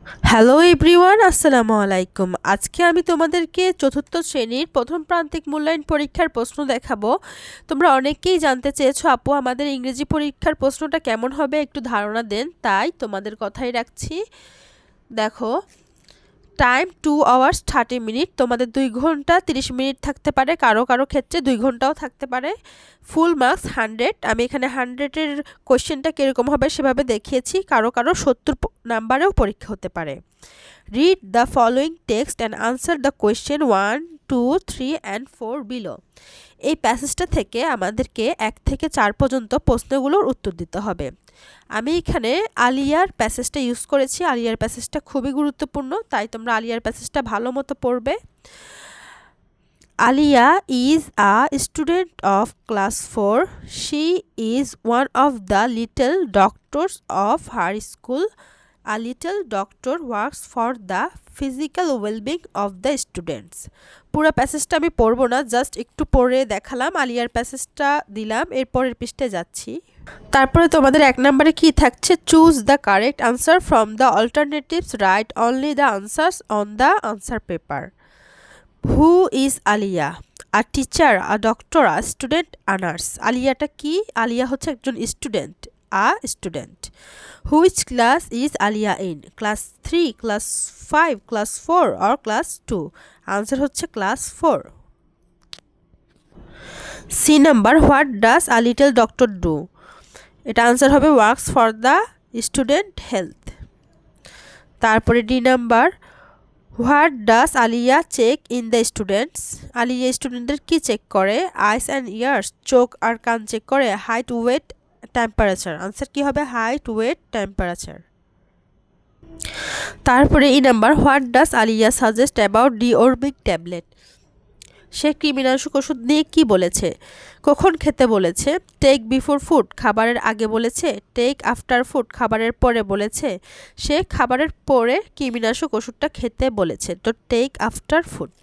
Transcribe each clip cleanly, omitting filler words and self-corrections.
Hello everyone, আসসালামু আলাইকুম। আজকে আমি তোমাদেরকে চতুর্থ শ্রেণীর প্রথম প্রান্তিক মূল্যায়ন পরীক্ষার প্রশ্ন দেখাবো। তোমরা অনেকেই জানতে চেয়েছো, আপু আমাদের ইংরেজি পরীক্ষার প্রশ্নটা কেমন হবে একটু ধারণা দেন, তাই তোমাদের কথাই রাখছি। দেখো, টাইম 2 আওয়ার্স 30 মিনিট, তোমাদের 2 ঘন্টা 30 মিনিট থাকতে পারে, কারো কারো ক্ষেত্রে 2 ঘন্টাও থাকতে পারে। ফুল মার্কস 100, আমি এখানে 100-এর কোয়েশ্চেনটা কীরকম হবে সেভাবে দেখিয়েছি। কারো কারো 70 নাম্বারেও পরীক্ষা হতে পারে। Read the following text and answer the question 1, 2, 3 and 4 below. এই প্যাসেজটা থেকে আমাদেরকে 1 থেকে 4 পর্যন্ত প্রশ্নগুলোর উত্তর দিতে হবে। আমি এখানে আলিয়ার প্যাসেজটা ইউজ করেছি। আলিয়ার প্যাসেজটা খুবই গুরুত্বপূর্ণ, তাই তোমরা আলিয়ার প্যাসেজটা ভালো মতো পড়বে। Aliya is a student of class 4. She is one of the little doctors of her school. A little doctor works for the physical well-being of the students. পুরো প্যাসেজটা আমি পড়বো না, জাস্ট একটু পড়ে দেখালাম। আলিয়ার প্যাসেজটা দিলাম, এরপরের পৃষ্ঠায় যাচ্ছি। তারপরে তোমাদের 1 নম্বরে কি থাকছে? Choose the correct answer from the alternatives, write only the answers on the answer paper. Who is Aliya? A teacher, a doctor, a student, a nurse. আলিয়াটা কি? আলিয়া হচ্ছে একজন student, a student. Which class is Alia in? Class 3, class 5, class 4 or class 2? Answer হচ্ছে class 4. C number, what does a little doctor do? এটা answer হবে works for the student health. তারপরে D number, what does Alia check in the students? Aliya স্টুডেন্টদের কি check করে? আইস and years, চোখ আর কান check করে। Height, weight, temperature. আনসার কি হবে? Height, weight, temperature. তারপরে E number, what does Aliya suggest about deworming tablet? সে কৃমিনাশক ওষুধ নিয়ে কি বলেছে? কখন খেতে বলেছে? টেক বিফোর ফুড, খাবারের আগে বলেছে। টেক আফটার ফুড, খাবারের পরে বলেছে। সে খাবারের পরে কৃমিনাশক ওষুধটা খেতে বলেছে, তো টেক আফটার ফুড।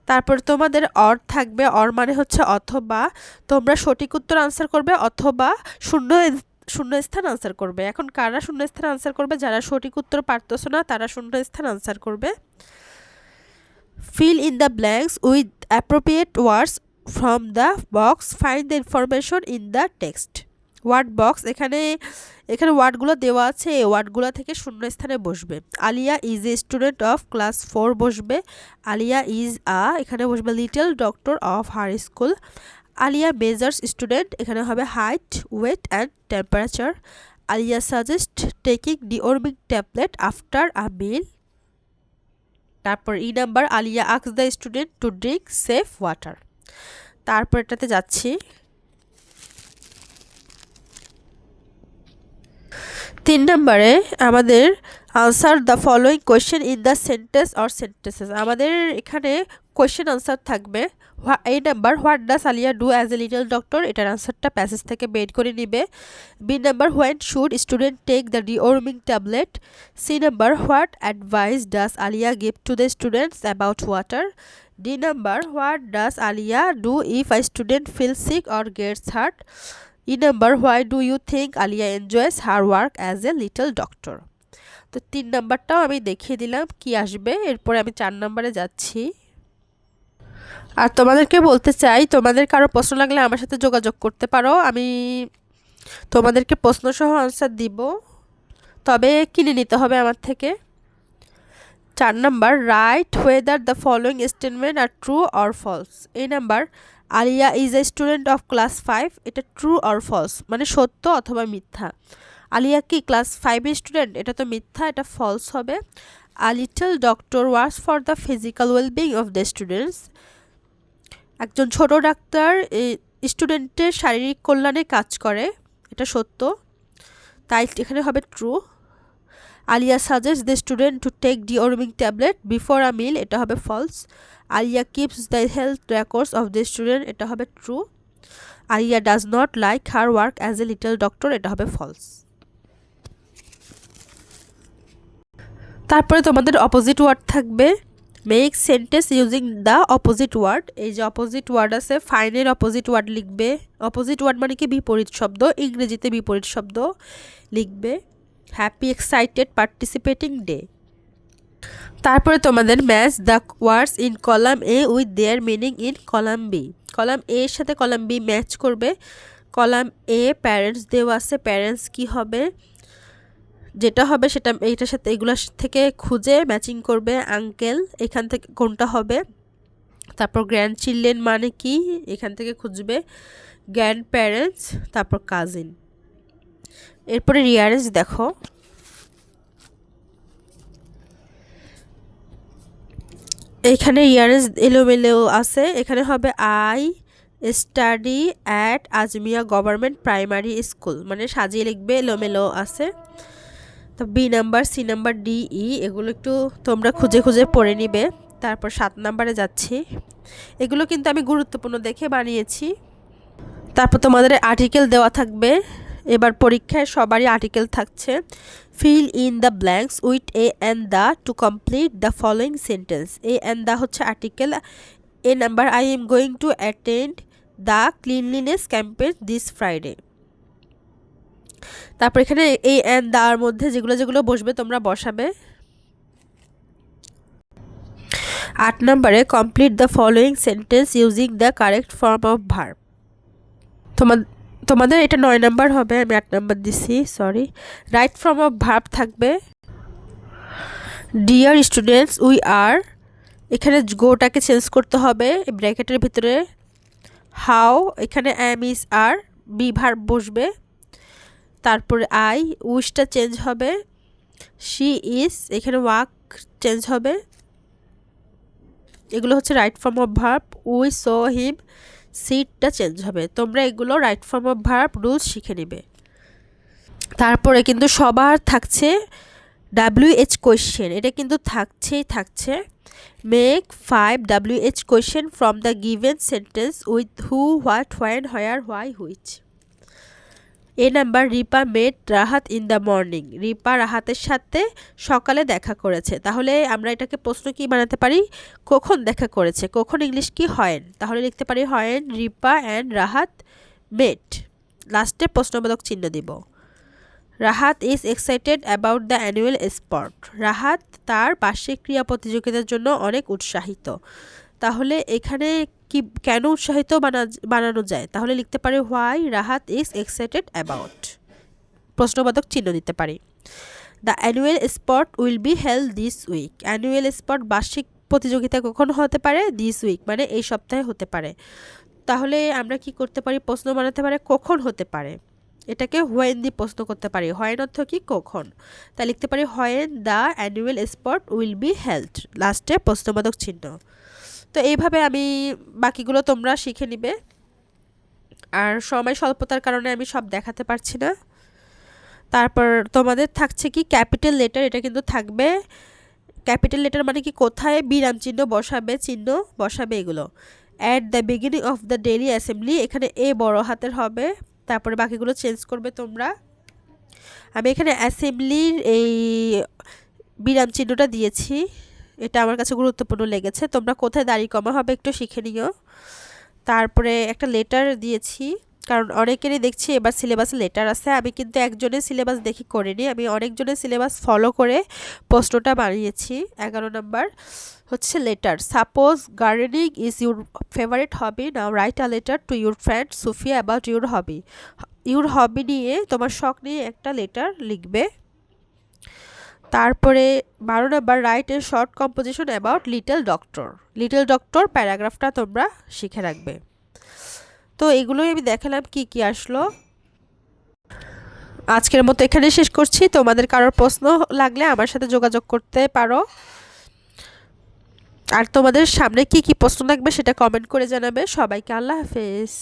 তারপর তোমাদের অর থাকবে, অর মানে হচ্ছে অথবা। তোমরা সঠিক উত্তর আনসার করবে অথবা শূন্যস্থান আনসার করবে। এখন কারা শূন্যস্থান আনসার করবে? যারা সঠিক উত্তর পারতেছো না তারা শূন্যস্থান আনসার করবে। Fill in the blanks with appropriate words from the box, find the information in the text. Word box, এখানে ওয়ার্ডগুলো দেওয়া আছে, এই ওয়ার্ডগুলো থেকে শূন্যস্থানে বসবে। Aliya is a student of class 4 বসবে। আলিয়া ইজ এখানে বসবে little doctor of her school. Aliya measures student, এখানে হবে height, weight and temperature. Aliya suggest taking deworming tablet after a meal. তারপর E number, Aliya ask the student to drink safe water. তারপর এটাতে যাচ্ছি। 3 নম্বরে আমাদের answer the following question in the sentence or sentences. আমাদের এখানে কোয়েশ্চেন আনসার থাকবে। এই number, what does Aliya do as a little doctor, এটার আনসারটা প্যাসেজ থেকে বের করে নিবে। B number, when should student take the deworming tablet. C number, what advice does Aliya give to the students about water. D number, what does Aliya do if a student feel sick or gets hurt. E number, why do you think Aliya enjoys her work as a little doctor. তো 3 নাম্বারটাও আমি দেখিয়ে দিলাম কি আসবে। এরপরে আমি 4 নাম্বারে যাচ্ছি। আর তোমাদেরকে বলতে চাই, তোমাদের কারো প্রশ্ন লাগলে আমার সাথে যোগাযোগ করতে পারো, আমি তোমাদেরকে প্রশ্নসহ আনসার দিব, তবে কিনে নিতে হবে আমার থেকে। 4 number, write whether the following statement are true or false. এই number, Aliya is a student of class 5, এটা ট্রু অর ফলস, মানে সত্য অথবা মিথ্যা। আলিয়া কি ক্লাস 5-এর স্টুডেন্ট? এটা তো মিথ্যা, এটা ফলস হবে। A little doctor works for the physical wellbeing of the students. একজন ছোট ডাক্তার স্টুডেন্টের শারীরিক কল্যাণে কাজ করে, এটা সত্য, তাই এখানে হবে true. Aliya suggest the student to take deworming tablet before a meal, এটা হবে false. Aliya keeps the health records of the student, এটা হবে true. Aliya does not like her work as a little doctor, এটা হবে ফলস। তারপরে তোমাদের অপোজিট ওয়ার্ড থাকবে। Make sentence using the opposite word. এই যে অপোজিট ওয়ার্ড আছে, ফাইনের অপোজিট ওয়ার্ড লিখবে। অপোজিট ওয়ার্ড মানে কি? বিপরীত শব্দ, ইংরেজিতে বিপরীত শব্দ লিখবে। Happy excited participating day. তারপরে তোমাদের match the words in column A with their meaning in column B. Column A এর সাথে কলাম বি ম্যাচ করবে। কলাম এ প্যারেন্টস দেওয়া আছে, প্যারেন্টস কি হবে, যেটা হবে সেটা এইটার সাথে এগুলোর থেকে খুঁজে ম্যাচিং করবে। আঙ্কেল এখান থেকে কোনটা হবে। তারপর গ্র্যান্ড চিলড্রেন মানে কি, এখান থেকে খুঁজবে। গ্র্যান্ড প্যারেন্টস, তারপর কাজিন। এরপরে রিয়ারেঞ্জ দেখো, এখানে রিয়ারেঞ্জ এলোমেলো আছে। এখানে হবে I study at Azmia government primary school, মানে সাজিয়ে লিখবে, এলোমেলো আছে। তো B number, C number, D, E এগুলো একটু তোমরা খুঁজে খুঁজে পড়ে নিবে। তারপর 7 নাম্বারে যাচ্ছি। এগুলো কিন্তু আমি গুরুত্বপূর্ণ দেখে বানিয়েছি। তারপর তোমাদের আর্টিকেল দেওয়া থাকবে। এবার পরীক্ষায় সবারই আর্টিকেল থাকছে। Fill in the blanks with a and the to complete the following sentence. A and the হচ্ছে article. A number, I am going to attend the cleanliness campaign this Friday. তারপর এখানে এই অ্যান্ড দার মধ্যে যেগুলো যেগুলো বসবে তোমরা বসাবে। 8 নম্বরে complete the following sentence using the correct form of verb. তোমাদের এটা 9 নাম্বার হবে, আমি 8 নাম্বার দিছি, sorry. Right form of verb থাকবে ডিয়ার স্টুডেন্টস উই আর, এখানে গোটাকে চেঞ্জ করতে হবে ব্র্যাকেটের ভিতরে। হাউ, এখানে am is are, be verb বসবে। তারপরে আই, উইশটা চেঞ্জ হবে। শি ইজ, এখানে ওয়াক চেঞ্জ হবে। এগুলো হচ্ছে right form of verb. We saw him, সিটটা চেঞ্জ হবে। তোমরা এগুলো right form of verb rules শিখে নিবে। তারপরে কিন্তু সবার থাকছে WH কোয়েশ্চেন, এটা কিন্তু থাকছে। Make 5 WH question from the given sentence with who, what, when, where, why, which. A number, Ripa met Rahat in the morning. Ripa রাহাতের সাথে সকালে দেখা করেছে। তাহলে আমরা এটাকে প্রশ্ন কি বানাতে পারি, কখন দেখা করেছে। কখন ইংলিশ কি, হয়েন। তাহলে লিখতে পারি হয়েন রিপা অ্যান্ড রাহাত মেট। লাস্টে প্রশ্নবোধক চিহ্ন দিব। Rahat is excited about the annual sport. Rahat তার বার্ষিক ক্রীড়া প্রতিযোগিতার জন্য অনেক উৎসাহিত। তাহলে এখানে কি কেন উৎসাহিত বানানো যায়, তাহলে লিখতে পারি why Rahat is excited about, প্রশ্নবোধক চিহ্ন দিতে পারি। The annual sport will be held this week. Annual sport বার্ষিক প্রতিযোগিতা কখন হতে পারে, দিস উইক মানে এই সপ্তাহে হতে পারে। তাহলে আমরা কি করতে পারি, প্রশ্ন বানাতে পারে কখন হতে পারে, এটাকে হোয়েন দিয়ে প্রশ্ন করতে পারি। হোয়েন অর্থ কি, কখন। তাই লিখতে পারি when the annual sport will be held, লাস্টে প্রশ্নবোধক চিহ্ন। তো এইভাবে আমি বাকিগুলো তোমরা শিখে নিবে। আর সময় স্বল্পতার কারণে আমি সব দেখাতে পারছি না। তারপর তোমাদের থাকছে কি ক্যাপিটাল লেটার, এটা কিন্তু থাকবে। ক্যাপিটাল লেটার মানে কি, কোথায় বিরাম চিহ্ন বসাবে এগুলো। At the beginning of the daily assembly, এখানে এ বড় হাতের হবে। তারপরে বাকিগুলো চেঞ্জ করবে তোমরা। আমি এখানে অ্যাসেম্বলির এই বিরাম চিহ্নটা দিয়েছি, এটা আমার কাছে গুরুত্বপূর্ণ লেগেছে। তোমরা কোথায় দাড়ি কমা হবে একটু শিখে নিও। তারপরে একটা লেটার দিয়েছি, কারণ অনেকেরই দেখছি এবার সিলেবাসে লেটার আছে। আমি কিন্তু একজনের সিলেবাস দেখি করিনি, আমি অনেকজনের সিলেবাস ফলো করে প্রশ্নটা বানিয়েছি। 11 নম্বর হচ্ছে letter. Suppose gardening is your favourite hobby, now write a letter to your friend Sufia about your hobby. Your hobby নিয়ে, তোমার শখ নিয়ে একটা লেটার লিখবে। তারপরে 12 number, write a short composition about little doctor. Little doctor প্যারাগ্রাফটা তোমরা শিখে রাখবে। তো এগুলোই আমি দেখালাম কি কি আসলো। আজকের মতো এখানে শেষ করছি। তোমাদের কারোর প্রশ্ন লাগলে আমার সাথে যোগাযোগ করতে পারো। আর তোমাদের সামনে কি কি প্রশ্ন লাগবে সেটা কমেন্ট করে জানাবে। সবাইকে আল্লাহ হাফেজ।